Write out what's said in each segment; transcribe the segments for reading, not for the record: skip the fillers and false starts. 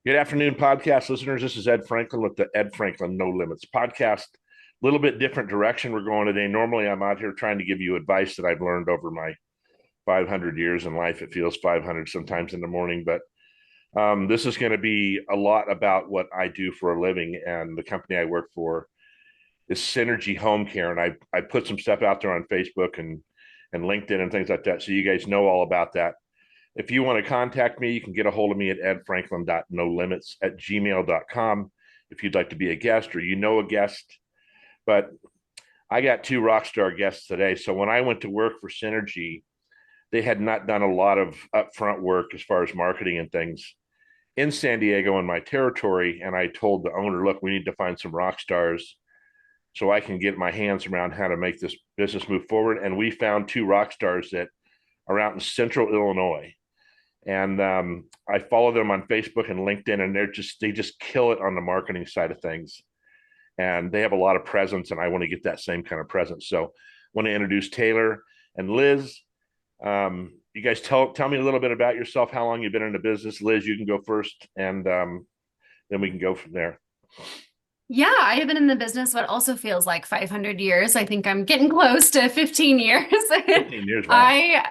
Good afternoon, podcast listeners. This is Ed Franklin with the Ed Franklin No Limits podcast. A little bit different direction we're going today. Normally, I'm out here trying to give you advice that I've learned over my 500 years in life. It feels 500 sometimes in the morning, but this is going to be a lot about what I do for a living. And the company I work for is Synergy HomeCare. And I put some stuff out there on Facebook and LinkedIn and things like that. So you guys know all about that. If you want to contact me, you can get a hold of me at edfranklin.nolimits@gmail.com if you'd like to be a guest or you know a guest. But I got two Rockstar guests today. So when I went to work for Synergy, they had not done a lot of upfront work as far as marketing and things in San Diego in my territory. And I told the owner, look, we need to find some rock stars so I can get my hands around how to make this business move forward. And we found two rock stars that are out in central Illinois. And I follow them on Facebook and LinkedIn, and they just kill it on the marketing side of things. And they have a lot of presence, and I want to get that same kind of presence. So I want to introduce Taylor and Liz. You guys tell me a little bit about yourself, how long you've been in the business. Liz, you can go first, and then we can go from there. Yeah, I have been in the business what also feels like 500 years. I think I'm getting close to 15 years. 15 years, wow. I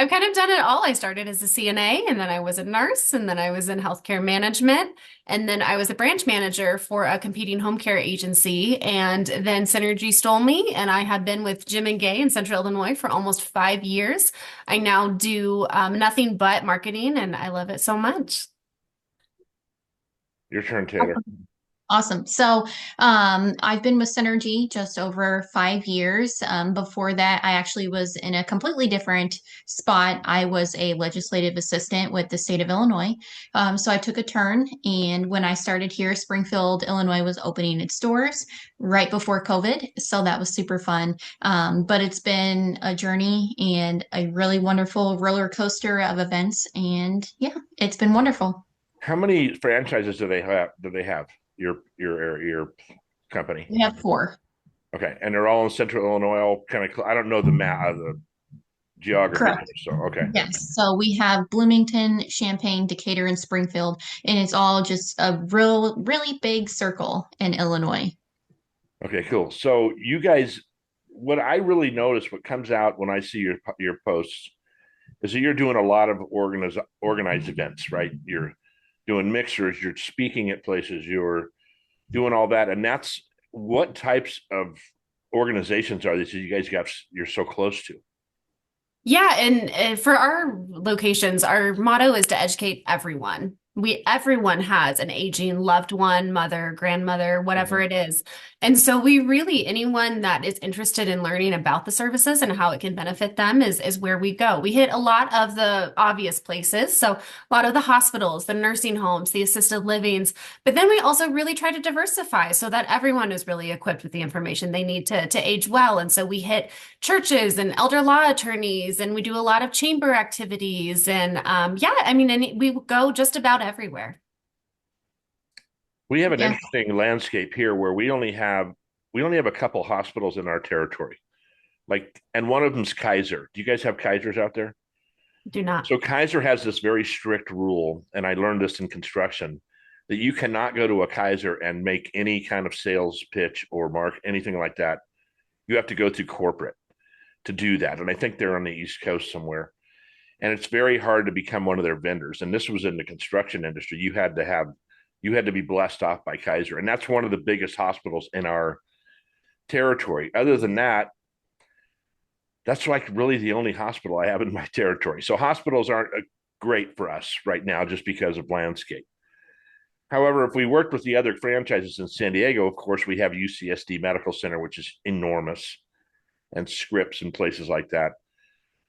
I've kind of done it all. I started as a CNA and then I was a nurse and then I was in healthcare management and then I was a branch manager for a competing home care agency and then Synergy stole me and I have been with Jim and Gay in Central Illinois for almost 5 years. I now do nothing but marketing and I love it so much. Your turn, Taylor. Awesome. I've been with Synergy just over 5 years. Before that, I actually was in a completely different spot. I was a legislative assistant with the state of Illinois. So I took a turn, and when I started here, Springfield, Illinois was opening its doors right before COVID. So that was super fun. But it's been a journey and a really wonderful roller coaster of events. And yeah, it's been wonderful. How many franchises do they have? Your company? We have four. Okay, and they're all in Central Illinois. All kind of. I don't know the geography there. Correct. So okay. Yes. So we have Bloomington, Champaign, Decatur, and Springfield, and it's all just a really big circle in Illinois. Okay, cool. So you guys, what I really notice, what comes out when I see your posts, is that you're doing a lot of organized events, right? You're doing mixers, you're speaking at places, you're doing all that, and that's what types of organizations are these you guys got you're so close to? Yeah, and for our locations, our motto is to educate everyone. Everyone has an aging loved one, mother, grandmother, whatever Mhm. it is. And so we really, anyone that is interested in learning about the services and how it can benefit them is where we go. We hit a lot of the obvious places. So a lot of the hospitals, the nursing homes, the assisted livings, but then we also really try to diversify so that everyone is really equipped with the information they need to age well. And so we hit churches and elder law attorneys, and we do a lot of chamber activities. And yeah, I mean, and we go just about everywhere. We have an Yeah. interesting landscape here where we only have a couple hospitals in our territory. Like, and one of them's Kaiser. Do you guys have Kaisers out there? Do not. So Kaiser has this very strict rule, and I learned this in construction, that you cannot go to a Kaiser and make any kind of sales pitch or mark anything like that. You have to go through corporate to do that. And I think they're on the East Coast somewhere. And it's very hard to become one of their vendors. And this was in the construction industry. You had to be blessed off by Kaiser. And that's one of the biggest hospitals in our territory. Other than that, that's like really the only hospital I have in my territory. So hospitals aren't great for us right now just because of landscape. However, if we worked with the other franchises in San Diego, of course, we have UCSD Medical Center, which is enormous, and Scripps and places like that.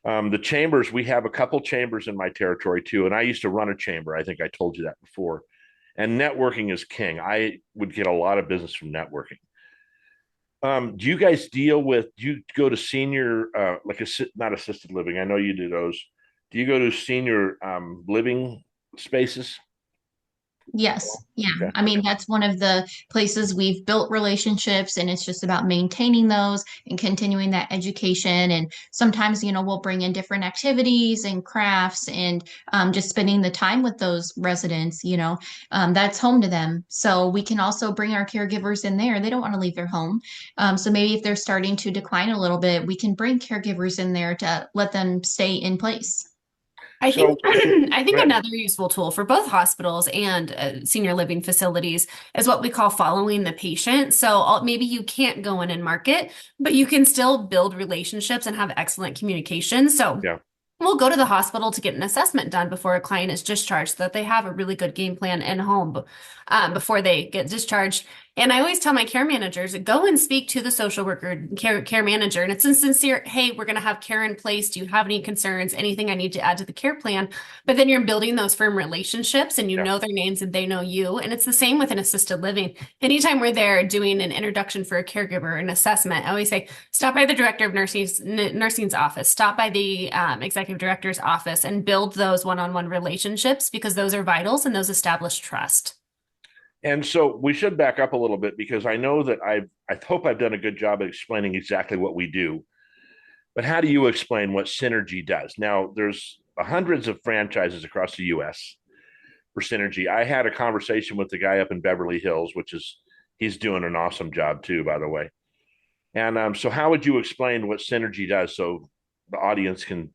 The chambers, we have a couple chambers in my territory too. And I used to run a chamber. I think I told you that before. And networking is king. I would get a lot of business from networking. Do you guys do you go to senior, not assisted living? I know you do those. Do you go to senior living spaces? Yes. Yeah. Okay. I mean, that's one of the places we've built relationships, and it's just about maintaining those and continuing that education. And sometimes, we'll bring in different activities and crafts and just spending the time with those residents, that's home to them. So we can also bring our caregivers in there. They don't want to leave their home. So maybe if they're starting to decline a little bit, we can bring caregivers in there to let them stay in place. I So think I go think ahead. another useful tool for both hospitals and senior living facilities is what we call following the patient. So maybe you can't go in and market, but you can still build relationships and have excellent communication. So Yeah. we'll go to the hospital to get an assessment done before a client is discharged so that they have a really good game plan in home before they get discharged. And I always tell my care managers, go and speak to the social worker, care manager. And it's insincere, hey, we're going to have care in place. Do you have any concerns? Anything I need to add to the care plan? But then you're building those firm relationships and you Yeah. know their names and they know you. And it's the same with an assisted living. Anytime we're there doing an introduction for a caregiver, an assessment, I always say, stop by the director of nursing's office, stop by the executive director's office and build those one-on-one relationships because those are vitals and those establish trust. And so we should back up a little bit because I know that I hope I've done a good job of explaining exactly what we do. But how do you explain what Synergy does? Now, there's hundreds of franchises across the US for Synergy. I had a conversation with the guy up in Beverly Hills, he's doing an awesome job too, by the way. And so how would you explain what Synergy does so the audience can,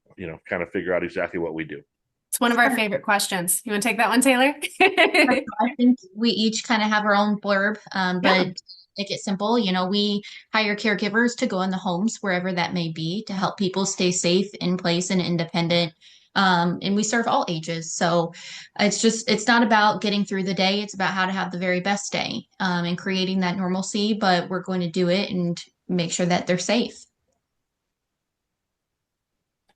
kind of figure out exactly what we do? It's one of our favorite questions. You want to take that one, Taylor? I think we each kind of have our own blurb, Yeah. but make it simple. We hire caregivers to go in the homes wherever that may be to help people stay safe, in place, and independent. And we serve all ages. So it's not about getting through the day. It's about how to have the very best day, and creating that normalcy, but we're going to do it and make sure that they're safe.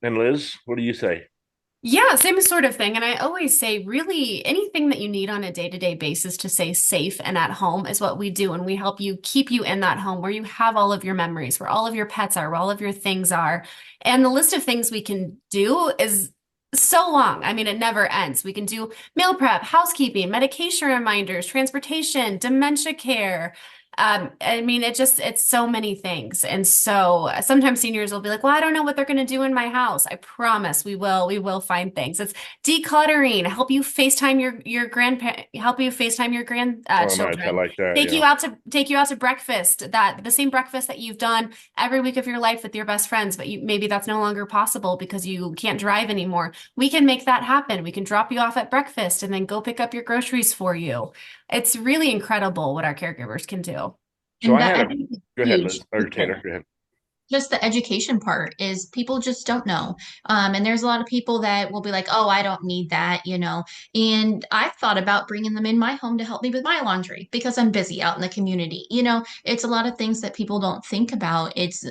And Liz, what do you say? Yeah, same sort of thing. And I always say, really, anything that you need on a day-to-day basis to stay safe and at home is what we do. And we help you keep you in that home where you have all of your memories, where all of your pets are, where all of your things are. And the list of things we can do is so long. I mean, it never ends. We can do meal prep, housekeeping, medication reminders, transportation, dementia care. I mean, it's so many things. And so sometimes seniors will be like, well, I don't know what they're going to do in my house. I promise we will find things. It's decluttering, help you FaceTime your Oh, nice. I grandchildren, like that. Yeah. take you out to breakfast, that the same breakfast that you've done every week of your life with your best friends, but maybe that's no longer possible because you can't drive anymore. We can make that happen. We can drop you off at breakfast and then go pick up your groceries for you. It's really incredible what our caregivers can do. So And I that had I a, think is go ahead, huge. Liz, or Taylor, go ahead. Just the education part is people just don't know. And there's a lot of people that will be like, oh, I don't need that. And I've thought about bringing them in my home to help me with my laundry because I'm busy out in the community. It's a lot of things that people don't think about. It's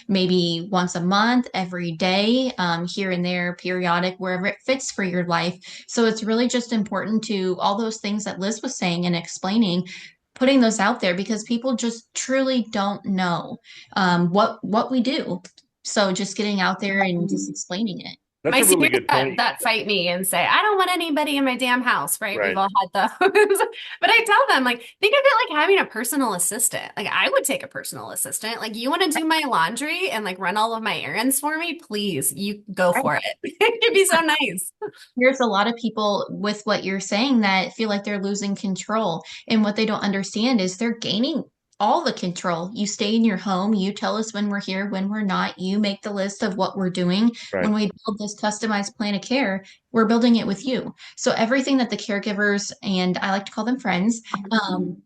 maybe once a month, every day, here and there, periodic, wherever it fits for your life. So it's really just important to all those things that Liz was saying and explaining, putting those out there because people just truly don't know what we do. So just getting out there and just explaining it. That's My a really seniors good point. that fight me and say, I don't want anybody in my damn house, right? We've Right. all had those. But I tell them, like, think of it like having a personal assistant. Like, I would take a personal assistant. Like, you want to do my laundry and like run all of my errands for me? Please, you go for it. It'd be so nice. There's a lot of people with what you're saying that feel like they're losing control. And what they don't understand is they're gaining all the control. You stay in your home, you tell us when we're here, when we're not, you make the list of what we're doing. Right. When we build this customized plan of care, we're building it with you. So everything that the caregivers, and I like to call them friends,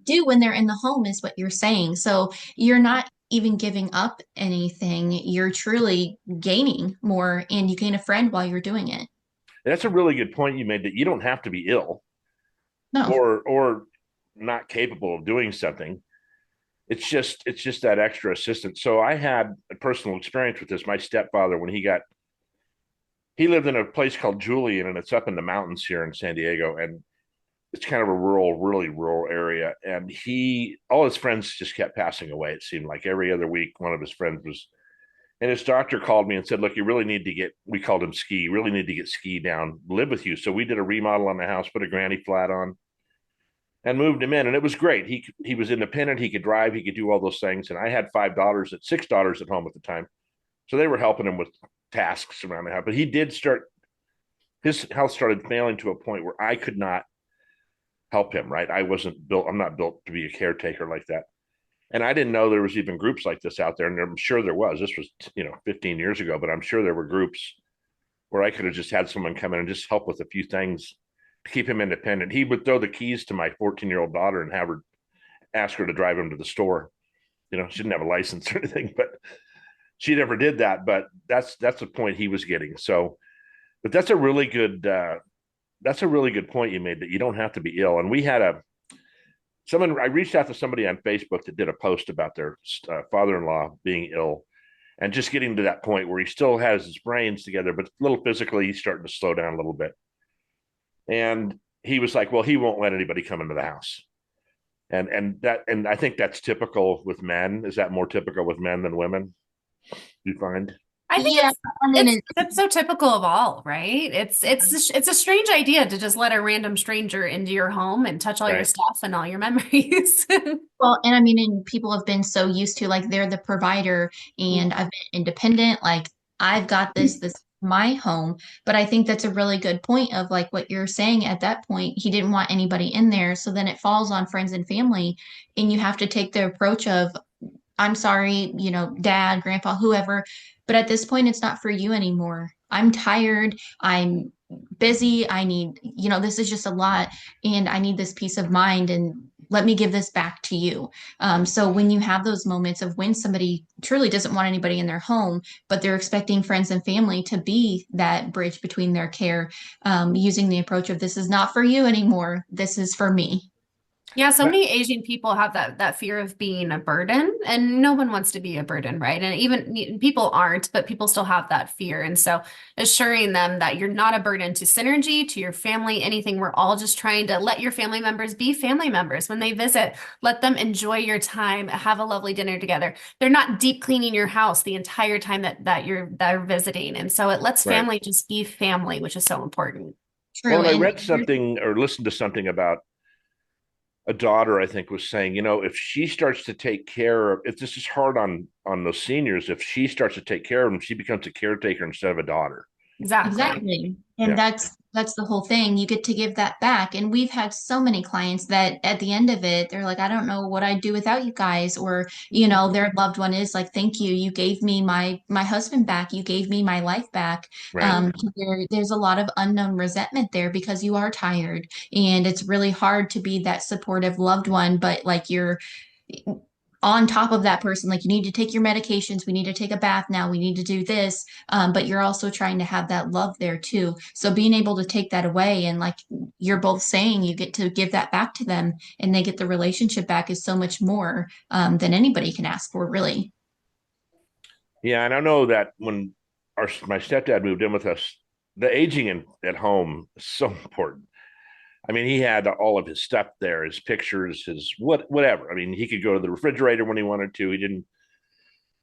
do when they're in the home is what you're saying. So you're not even giving up anything. You're truly gaining more, and you gain a friend while you're doing it. That's a really good point you made that you don't have to be ill No. or not capable of doing something. It's just that extra assistance. So I had a personal experience with this. My stepfather, when he lived in a place called Julian, and it's up in the mountains here in San Diego, and it's kind of a really rural area. And all his friends just kept passing away. It seemed like every other week, one of his friends was. And his doctor called me and said, "Look, you really need to get." We called him Ski. You really need to get Ski down, live with you. So we did a remodel on the house, put a granny flat on, and moved him in, and it was great. He was independent. He could drive. He could do all those things. And I had $6 at home at the time, so they were helping him with tasks around the house. But he did start his health started failing to a point where I could not help him. Right, I wasn't built. I'm not built to be a caretaker like that. And I didn't know there was even groups like this out there. And I'm sure there was. This was 15 years ago, but I'm sure there were groups where I could have just had someone come in and just help with a few things to keep him independent. He would throw the keys to my 14-year-old daughter and have her ask her to drive him to the store. She didn't have a license or anything, but she never did that. But that's the point he was getting. So, but that's a really good point you made, that you don't have to be ill. And we had I reached out to somebody on Facebook that did a post about their father-in-law being ill and just getting to that point where he still has his brains together, but a little physically, he's starting to slow down a little bit. And he was like, well, he won't let anybody come into the house. And I think that's typical with men. Is that more typical with men than women, you find? I think Yeah, and then it's so typical of all, right? It's a strange idea to just let a random stranger into your home and touch all your Right. stuff and all your memories. well, and I mean, and people have been so used to like they're the provider and I've been independent, like I've got this is my home. But I think that's a really good point of like what you're saying at that point. He didn't want anybody in there. So then it falls on friends and family, and you have to take the approach of, I'm sorry, dad, grandpa, whoever. But at this point, it's not for you anymore. I'm tired. I'm busy. I need, this is just a lot. And I need this peace of mind. And let me give this back to you. So when you have those moments of when somebody truly doesn't want anybody in their home, but they're expecting friends and family to be that bridge between their care, using the approach of, this is not for you anymore. This is for me. Yeah, so many Asian people have that fear of being a burden, and no one wants to be a burden, right? And even people aren't, but people still have that fear. And so assuring them that you're not a burden to Synergy, to your family, anything, we're all just trying to let your family members be family members. When they visit, let them enjoy your time, have a lovely dinner together. They're not deep cleaning your house the entire time they're visiting. And so it lets Right. family just be family, which is so important. Well, True. and I And read something or listened to something about a daughter, I think, was saying, if she starts to take care of, if this is hard on those seniors, if she starts to take care of them, she becomes a caretaker instead of a daughter. Exactly. exactly. And Yeah. that's the whole thing. You get to give that back. And we've had so many clients that at the end of it, they're like, I don't know what I'd do without you guys. Or, their loved one is like, thank you. You gave me my husband back. You gave me my life back. Right. There's a lot of unknown resentment there because you are tired. And it's really hard to be that supportive loved one, but like you're on top of that person, like you need to take your medications, we need to take a bath now, we need to do this, but you're also trying to have that love there too. So being able to take that away, and like you're both saying, you get to give that back to them and they get the relationship back, is so much more than anybody can ask for, really. Yeah, and I know that when my stepdad moved in with us, the aging at home is so important. I mean, he had all of his stuff there, his pictures, his whatever. I mean, he could go to the refrigerator when he wanted to. He didn't.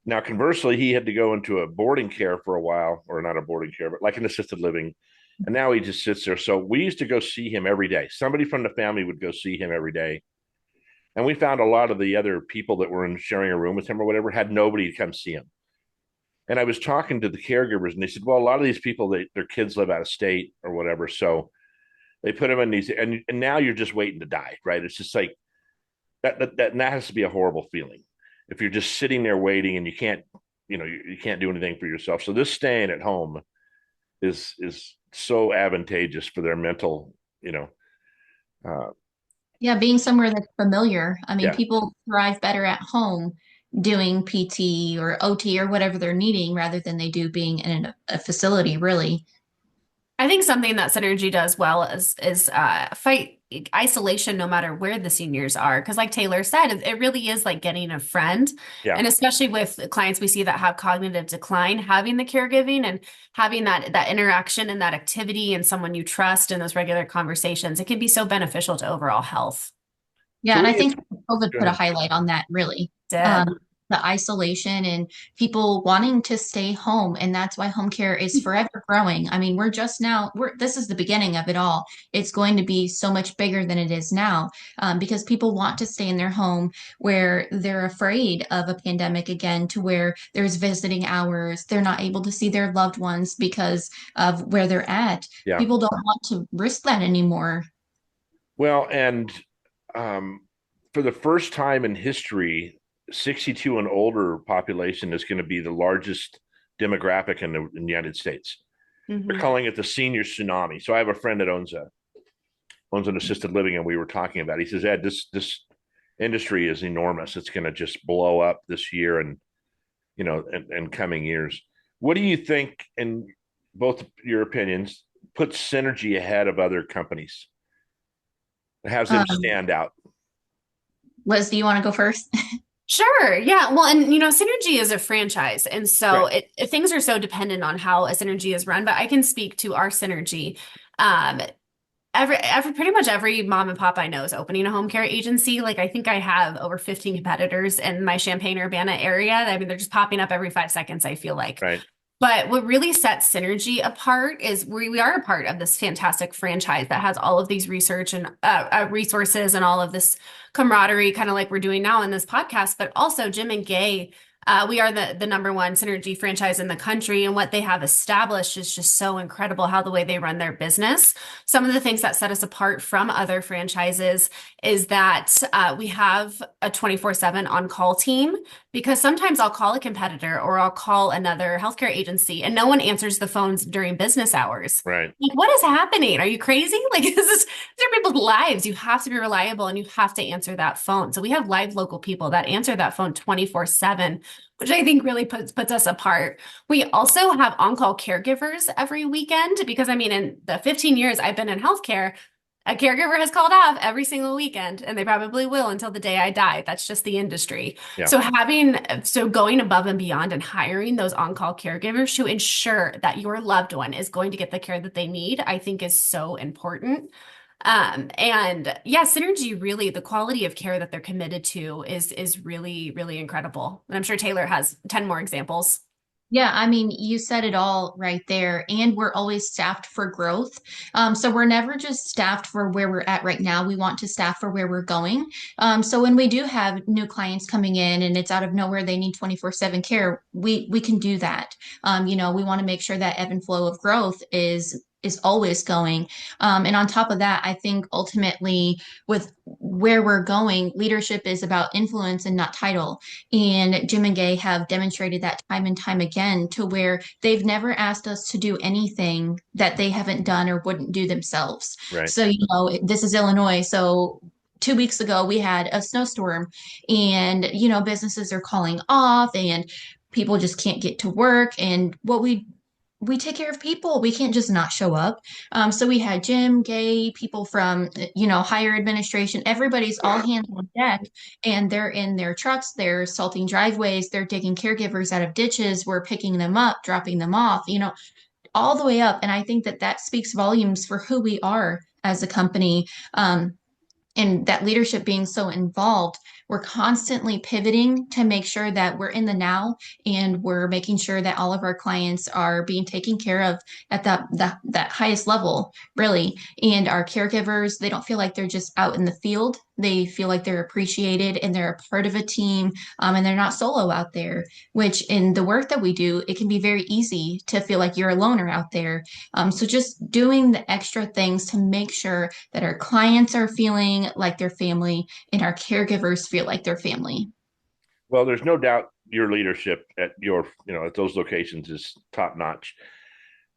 Now, conversely, he had to go into a boarding care for a while, or not a boarding care, but like an assisted living. And now he just sits there. So we used to go see him every day. Somebody from the family would go see him every day. And we found a lot of the other people that were in sharing a room with him or whatever had nobody to come see him. And I was talking to the caregivers, and they said, well, a lot of these people, their kids live out of state or whatever. So they put them in these, and now you're just waiting to die, right? It's just like that has to be a horrible feeling if you're just sitting there waiting and you can't, you can't do anything for yourself. So this staying at home is so advantageous for their mental, uh, Yeah, being somewhere that's familiar. I mean, yeah. people thrive better at home doing PT or OT or whatever they're needing rather than they do being in a facility, really. I think something that Synergy does well is fight isolation no matter where the seniors are. Because like Taylor said, it really is like getting a friend. Yeah. And especially with clients we see that have cognitive decline, having the caregiving and having that interaction and that activity and someone you trust in those regular conversations, it can be so beneficial to overall health. Yeah, So and I we think COVID go put a ahead. highlight on that, really. Um, Did. the isolation and people wanting to stay home. And that's why home care is forever growing. I mean, this is the beginning of it all. It's going to be so much bigger than it is now, because people want to stay in their home where they're afraid of a pandemic again, to where there's visiting hours. They're not able to see their loved ones because of where they're at. Yeah. People don't want to risk that anymore. Well, and um, for the first time in history, 62 and older population is going to be the largest demographic in the United States. They're Mhm. calling it the senior tsunami. So I have a friend that owns an assisted living, and we were talking about it. He says, Ed, this industry is enormous. It's going to just blow up this year and and coming years. What do you think, in both your opinions, puts Synergy ahead of other companies? It has them Um, stand out. Liz, do you want to go first? Sure. Yeah. Well, and Synergy is a franchise. And so Right. things are so dependent on how a Synergy is run, but I can speak to our Synergy. Um, every pretty much every mom and pop I know is opening a home care agency. Like I think I have over 15 competitors in my Champaign-Urbana area. I mean, they're just popping up every 5 seconds, I feel like. Right. But what really sets Synergy apart is we are a part of this fantastic franchise that has all of these research and resources and all of this camaraderie, kind of like we're doing now in this podcast. But also, Jim and Gay, we are the number one Synergy franchise in the country, and what they have established is just so incredible. How the way they run their business. Some of the things that set us apart from other franchises is that we have a 24/7 on-call team, because sometimes I'll call a competitor or I'll call another healthcare agency and no one answers the phones during business hours. Right. Like, what is happening? Are you crazy? Like, these are people's lives. You have to be reliable and you have to answer that phone. So we have live local people that answer that phone 24/7, which I think really puts us apart. We also have on-call caregivers every weekend because, I mean, in the 15 years I've been in healthcare, a caregiver has called off every single weekend, and they probably will until the day I die. That's just the industry. Yeah. So going above and beyond and hiring those on-call caregivers to ensure that your loved one is going to get the care that they need, I think is so important. And yeah, Synergy really, the quality of care that they're committed to is really, really incredible. And I'm sure Taylor has 10 more examples. Yeah, I mean, you said it all right there. And we're always staffed for growth. So we're never just staffed for where we're at right now. We want to staff for where we're going. So when we do have new clients coming in and it's out of nowhere, they need 24/7 care, we can do that. We want to make sure that ebb and flow of growth is always going. And on top of that, I think ultimately with where we're going, leadership is about influence and not title. And Jim and Gay have demonstrated that time and time again, to where they've never asked us to do anything that they haven't done or wouldn't do themselves. Right. So, this is Illinois. So 2 weeks ago, we had a snowstorm, and, businesses are calling off and people just can't get to work. And we take care of people. We can't just not show up. So we had Jim, Gay, people from, higher administration. Everybody's all hands on deck, and they're in their trucks. They're salting driveways. They're digging caregivers out of ditches. We're picking them up, dropping them off, all the way up. And I think that that speaks volumes for who we are as a company. And that leadership being so involved, we're constantly pivoting to make sure that we're in the now, and we're making sure that all of our clients are being taken care of at that highest level, really. And our caregivers, they don't feel like they're just out in the field. They feel like they're appreciated and they're a part of a team, and they're not solo out there, which in the work that we do, it can be very easy to feel like you're a loner out there. So just doing the extra things to make sure that our clients are feeling like their family and our caregivers feel like their family. Well, there's no doubt your leadership at at those locations is top notch.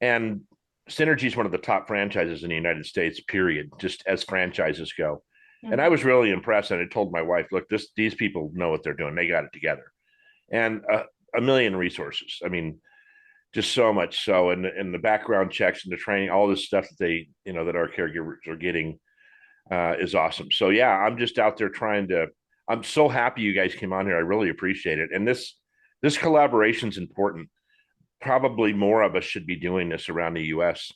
And Synergy is one of the top franchises in the United States, period, just as franchises go. And I was really impressed. And I told my wife, look, these people know what they're doing. They got it together. And a million resources. I mean, just so much so. And the background checks and the training, all this stuff that that our caregivers are getting is awesome. So yeah, I'm just out there I'm so happy you guys came on here. I really appreciate it. And this collaboration is important. Probably more of us should be doing this around the US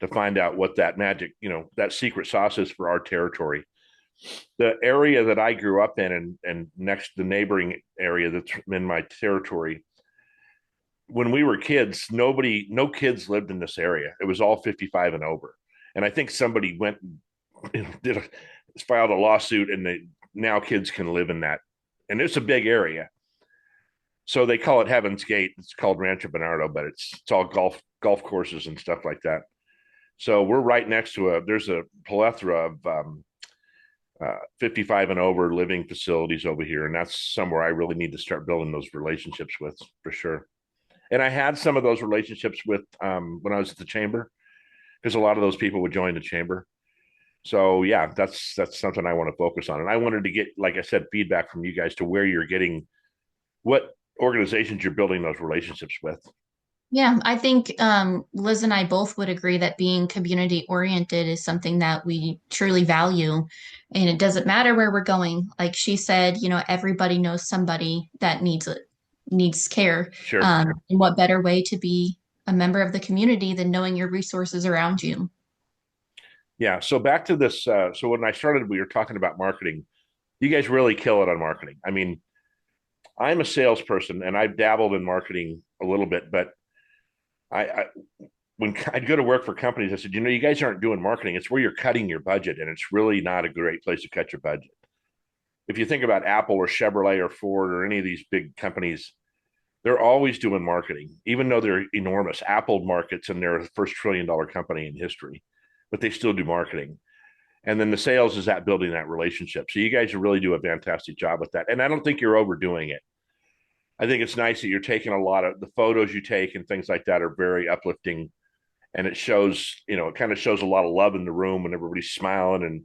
to find out what that magic, that secret sauce is for our territory. The area that I grew up in and next the neighboring area that's in my territory, when we were kids, no kids lived in this area. It was all 55 and over. And I think somebody went and filed a lawsuit, and now kids can live in that. And it's a big area. So they call it Heaven's Gate. It's called Rancho Bernardo, but it's all golf courses and stuff like that. So we're right next to there's a plethora of 55 and over living facilities over here. And that's somewhere I really need to start building those relationships with for sure. And I had some of those relationships with when I was at the chamber, because a lot of those people would join the chamber. So yeah, that's something I want to focus on. And I wanted to get, like I said, feedback from you guys to where you're getting, what organizations you're building those relationships with. Yeah, I think Liz and I both would agree that being community oriented is something that we truly value. And it doesn't matter where we're going. Like she said, everybody knows somebody that needs care. Sure. And what better way to be a member of the community than knowing your resources around you? Yeah. So back to this. So when I started, we were talking about marketing. You guys really kill it on marketing. I mean, I'm a salesperson and I've dabbled in marketing a little bit, but I when I'd go to work for companies, I said, you guys aren't doing marketing. It's where you're cutting your budget, and it's really not a great place to cut your budget. If you think about Apple or Chevrolet or Ford or any of these big companies, they're always doing marketing, even though they're enormous. Apple markets and they're the first $1 trillion company in history, but they still do marketing. And then the sales is at building that relationship. So you guys really do a fantastic job with that. And I don't think you're overdoing it. I think it's nice that you're taking a lot of the photos you take and things like that are very uplifting. And it shows, it kind of shows a lot of love in the room and everybody's smiling.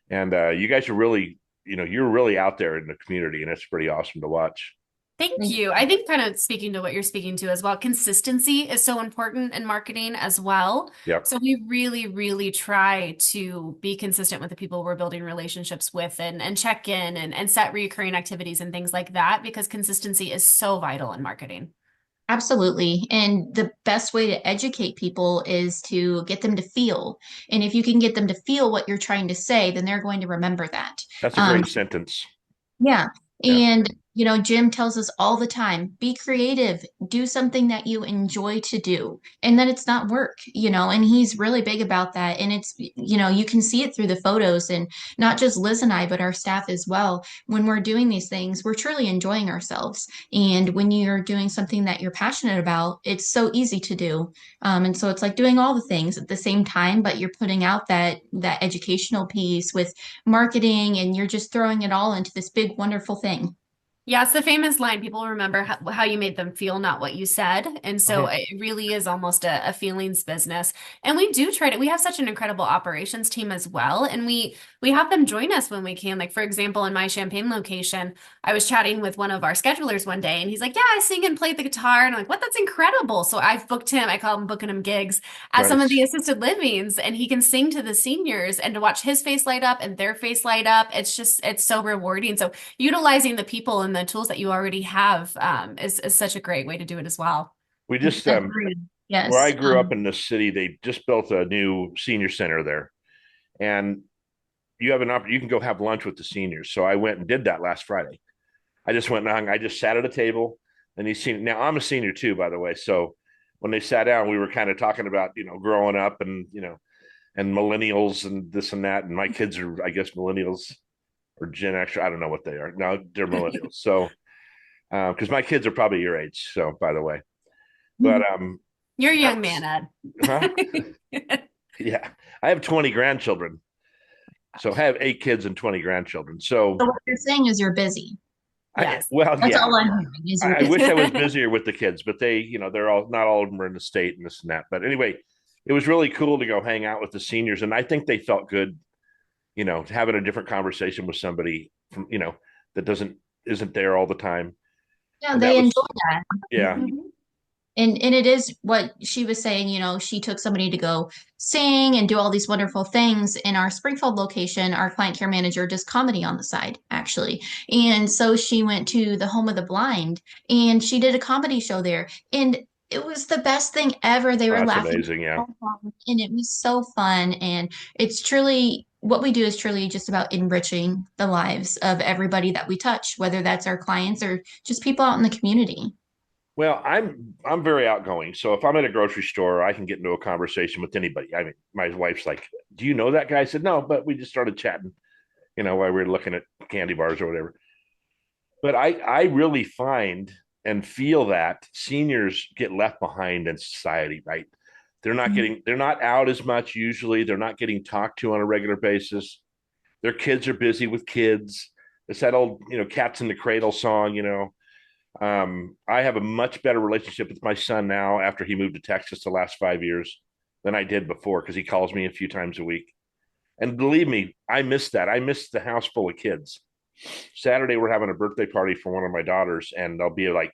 And you guys are really, you're really out there in the community, and it's pretty awesome to watch. Thank you. I think kind of speaking to what you're speaking to as well, consistency is so important in marketing as well. Yep. So we really, really try to be consistent with the people we're building relationships with and check in and set recurring activities and things like that, because consistency is so vital in marketing. Absolutely. And the best way to educate people is to get them to feel. And if you can get them to feel what you're trying to say, then they're going to remember that. That's a great sentence. Yeah. Yeah. And, Jim tells us all the time, be creative, do something that you enjoy to do. And then it's not work, and he's really big about that. And it's, you can see it through the photos, and not just Liz and I, but our staff as well. When we're doing these things, we're truly enjoying ourselves. And when you're doing something that you're passionate about, it's so easy to do. And so it's like doing all the things at the same time, but you're putting out that educational piece with marketing, and you're just throwing it all into this big, wonderful thing. Yeah, it's the famous line, people remember how you made them feel, not what you said. And so Mhm. it really is almost a feelings business. And we do try to, we have such an incredible operations team as well. And we have them join us when we can. Like, for example, in my Champaign location, I was chatting with one of our schedulers one day, and he's like, yeah, I sing and play the guitar. And I'm like, what? That's incredible. So I've booked him, I call him booking him gigs at some of the Nice. assisted livings, and he can sing to the seniors, and to watch his face light up and their face light up. It's so rewarding. So utilizing the people and the tools that you already have is such a great way to do it as well. We just Agreed. where I Yes. grew up in this city, they just built a new senior center there, and you can go have lunch with the seniors. So I went and did that last Friday. I just went and I just sat at a table, and these senior, now I'm a senior too, by the way. So when they sat down, we were kind of talking about growing up and and millennials and this and that. And my kids are, I guess, millennials or Gen X. I don't know what they are. No, they're millennials. So because my kids are probably your age. So by the way, but You're a young man, huh? Ed. Yeah, I have 20 grandchildren. So I have 8 kids and 20 grandchildren. So So what you're saying is you're busy. Yes. well, That's yeah. all I'm hearing is you're I busy. wish I was busier with the kids, but they're all, not all of them are in the state and this and that. But anyway, it was really cool to go hang out with the seniors, and I think they felt good, having a different conversation with somebody from, that isn't there all the time. Yeah, And that they was, enjoy that. yeah, Mhm. And it is what she was saying, she took somebody to go sing and do all these wonderful things. In our Springfield location, our client care manager does comedy on the side, actually. And so she went to the Home of the Blind, and she did a comedy show there. And it was the best thing ever. They oh, were that's laughing amazing. Yeah, so hard, and it was so fun. And it's truly what we do is truly just about enriching the lives of everybody that we touch, whether that's our clients or just people out in the community. Well, I'm very outgoing. So if I'm at a grocery store, I can get into a conversation with anybody. I mean, my wife's like, "Do you know that guy?" I said, "No," but we just started chatting, while we were looking at candy bars or whatever. But I really find and feel that seniors get left behind in society, right? They're not out as much usually. They're not getting talked to on a regular basis. Their kids are busy with kids. It's that old, cats in the cradle song. I have a much better relationship with my son now after he moved to Texas the last 5 years than I did before because he calls me a few times a week. And believe me, I miss that. I miss the house full of kids. Saturday, we're having a birthday party for one of my daughters, and there'll be like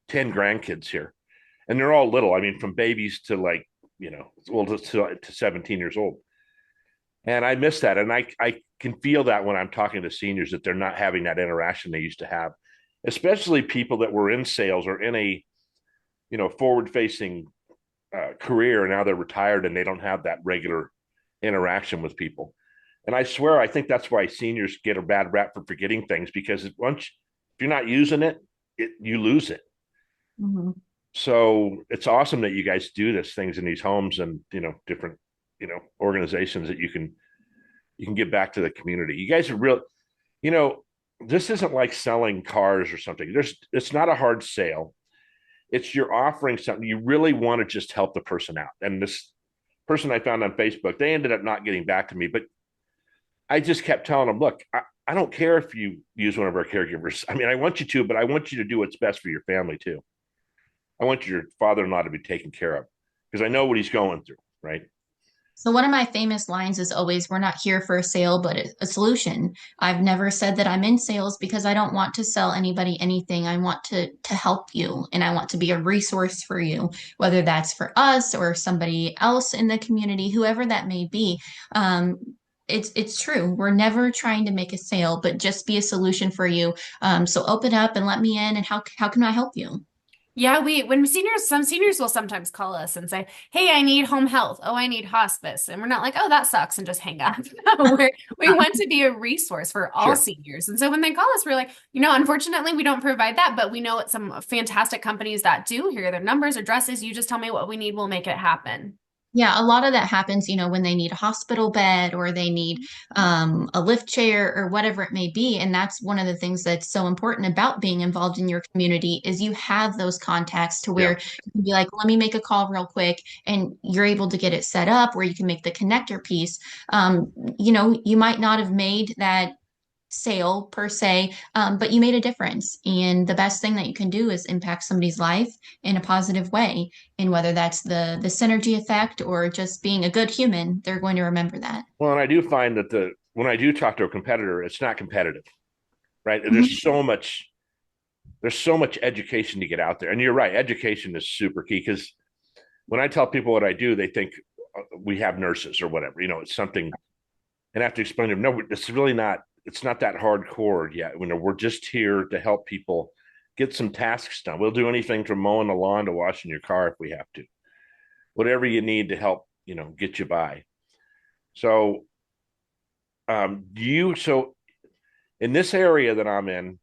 10 grandkids here. And they're all little. I mean, from babies to like, well, to 17 years old. And I miss that. And I can feel that when I'm talking to seniors that they're not having that interaction they used to have, especially people that were in sales or in a, forward facing career. And now they're retired and they don't have that regular interaction with people. And I swear, I think that's why seniors get a bad rap for forgetting things because if you're not using it, you lose it. Mhm. So it's awesome that you guys do this things in these homes and different organizations that you can give back to the community. You guys are real. You know, this isn't like selling cars or something. It's not a hard sale. It's you're offering something you really want to just help the person out. And this person I found on Facebook, they ended up not getting back to me, but I just kept telling them, look, I don't care if you use one of our caregivers. I mean, I want you to, but I want you to do what's best for your family too. I want your father-in-law to be taken care of because I know what he's going through, right? So one of my famous lines is always, we're not here for a sale, but a solution. I've never said that I'm in sales because I don't want to sell anybody anything. I want to help you and I want to be a resource for you, whether that's for us or somebody else in the community, whoever that may be. Um, it's true. We're never trying to make a sale, but just be a solution for you. So open up and let me in. And how can I help you? Yeah, some seniors will sometimes call us and say, "Hey, I need home health. Oh, I need hospice." And we're not like, "Oh, that sucks," and just hang up. No, we want to be a resource for all Sure. seniors. And so when they call us, we're like, unfortunately, we don't provide that, but we know it's some fantastic companies that do. Here are their numbers, addresses. You just tell me what we need, we'll make it happen. Yeah, a lot of that happens, when they need a hospital bed or they need a lift chair or whatever it may be. And that's one of the things that's so important about being involved in your community is you have those contacts to Yeah. where you can be like, let me make a call real quick, and you're able to get it set up where you can make the connector piece. You might not have made that sale per se, but you made a difference. And the best thing that you can do is impact somebody's life in a positive way. And whether that's the synergy effect or just being a good human, they're going to remember that. Well, and I do find that when I do talk to a competitor, it's not competitive, right? Mhm. There's so much education to get out there, and you're right. Education is super key because when I tell people what I do, they think we have nurses or whatever. It's something, and I have to explain to them, no, it's really not. It's not that hardcore yet. We're just here to help people get some tasks done. We'll do anything from mowing the lawn to washing your car if we have to. Whatever you need to help, get you by. So, so in this area that I'm in,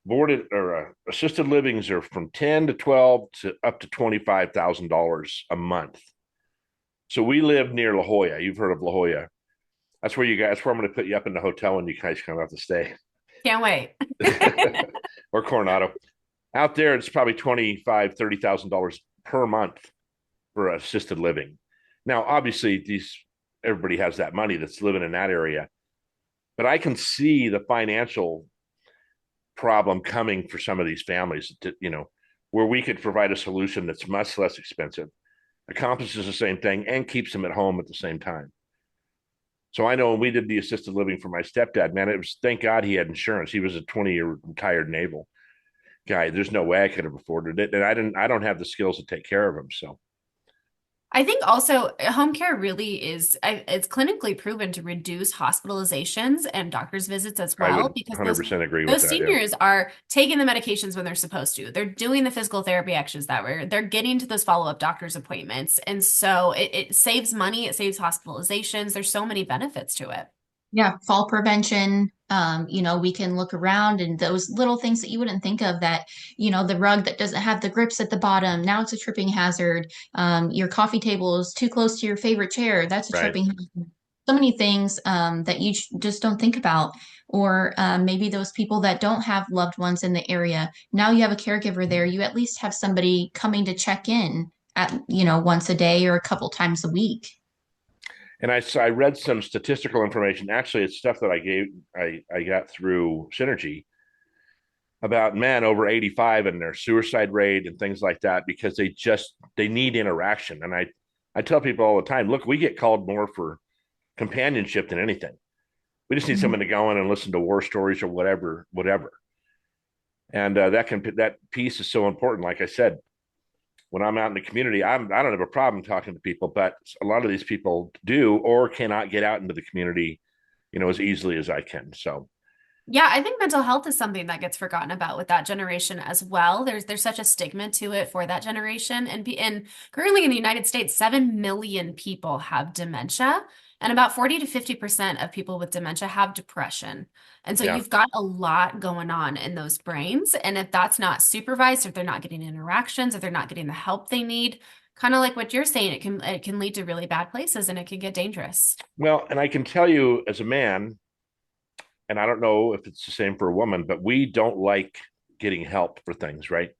boarded or assisted livings are from 10 to 12 to up to $25,000 a month. So we live near La Jolla. You've heard of La Jolla. That's where I'm going to put you up in the hotel when you guys come out to stay. Can't wait. Or Coronado. Out there, it's probably $25,000-$30,000 per month for assisted living. Now, obviously, everybody has that money that's living in that area, but I can see the financial problem coming for some of these families where we could provide a solution that's much less expensive, accomplishes the same thing, and keeps them at home at the same time. So I know when we did the assisted living for my stepdad, man, it was thank God he had insurance. He was a 20-year retired naval guy. There's no way I could have afforded it, and I don't have the skills to take care of him. So I think also home care really it's clinically proven to reduce hospitalizations and doctor's visits as I well would because those 100% agree with those that. Yeah. seniors are taking the medications when they're supposed to. They're doing the physical therapy actions that way. They're getting to those follow-up doctor's appointments. And so it saves money, it saves hospitalizations. There's so many benefits to it. Yeah, fall prevention. We can look around and those little things that you wouldn't think of that, the rug that doesn't have the grips at the bottom, now it's a tripping hazard. Your coffee table is too close to your favorite chair. That's a Right. tripping hazard. So many things that you just don't think about. Or maybe those people that don't have loved ones in the area. Now you have a caregiver there. You at least have somebody coming to check in at, once a day or a couple times a week. And I read some statistical information. Actually, it's stuff that I got through Synergy about men over 85 and their suicide rate and things like that because they need interaction. And I tell people all the time, look, we get called more for companionship than anything. We just need someone to go in and listen to war stories or whatever. And that piece is so important. Like I said, when I'm out in the community, I don't have a problem talking to people, but a lot of these people do or cannot get out into the community, as easily as I can. So Yeah, I think mental health is something that gets forgotten about with that generation as well. There's such a stigma to it for that generation, and currently in the United States, 7 million people have dementia, and about 40 to 50% of people with dementia have depression. And so yeah. you've got a lot going on in those brains, and if that's not supervised, if they're not getting interactions, if they're not getting the help they need, kind of like what you're saying, it can lead to really bad places and it can get dangerous. Well, and I can tell you as a man, and I don't know if it's the same for a woman, but we don't like getting help for things, right?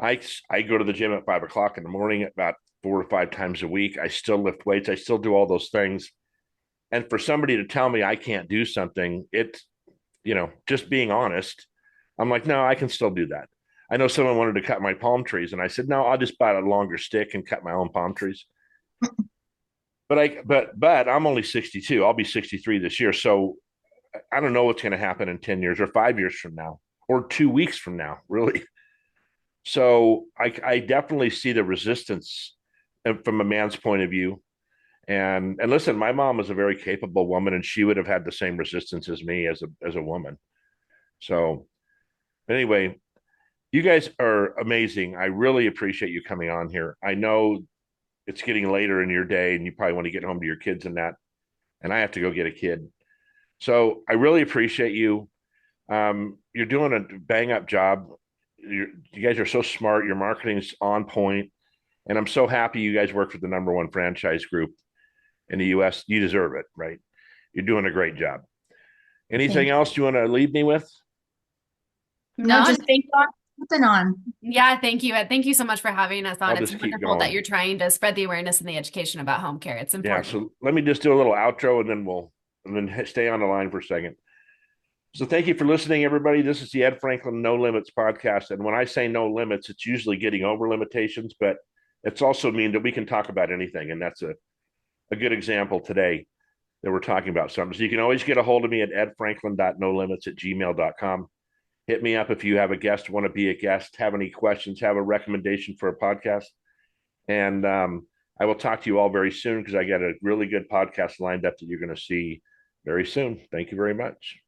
I go to the gym at 5 o'clock in the morning about 4 or 5 times a week. I still lift weights. I still do all those things. And for somebody to tell me I can't do something, just being honest, I'm like, no, I can still do that. I know someone wanted to cut my palm trees, and I said, no, I'll just buy a longer stick and cut my own palm trees. But I'm only 62. I'll be 63 this year. So I don't know what's going to happen in 10 years or 5 years from now or 2 weeks from now, really. So I definitely see the resistance from a man's point of view. And listen, my mom was a very capable woman, and she would have had the same resistance as me as a woman. So anyway, you guys are amazing. I really appreciate you coming on here. I know it's getting later in your day, and you probably want to get home to your kids and that. And I have to go get a kid. So I really appreciate you. You're doing a bang up job. You guys are so smart. Your marketing's on point, and I'm so happy you guys work for the number one franchise group in the U.S. You deserve it, right? You're doing a great job. Anything Thank you. else you want to leave me with? No, No, just thank God for keeping on. yeah, thank you. Thank you so much for having us on. I'll It's just keep wonderful that going. you're trying to spread the awareness and the education about home care. It's Yeah. important. So let me just do a little outro, and then stay on the line for a second. So thank you for listening, everybody. This is the Ed Franklin No Limits podcast. And when I say no limits, it's usually getting over limitations, but it's also mean that we can talk about anything. And that's a good example today that we're talking about something. So you can always get a hold of me at edfranklin.nolimits@gmail.com. Hit me up if you have a guest, want to be a guest, have any questions, have a recommendation for a podcast. And I will talk to you all very soon because I got a really good podcast lined up that you're going to see very soon. Thank you very much.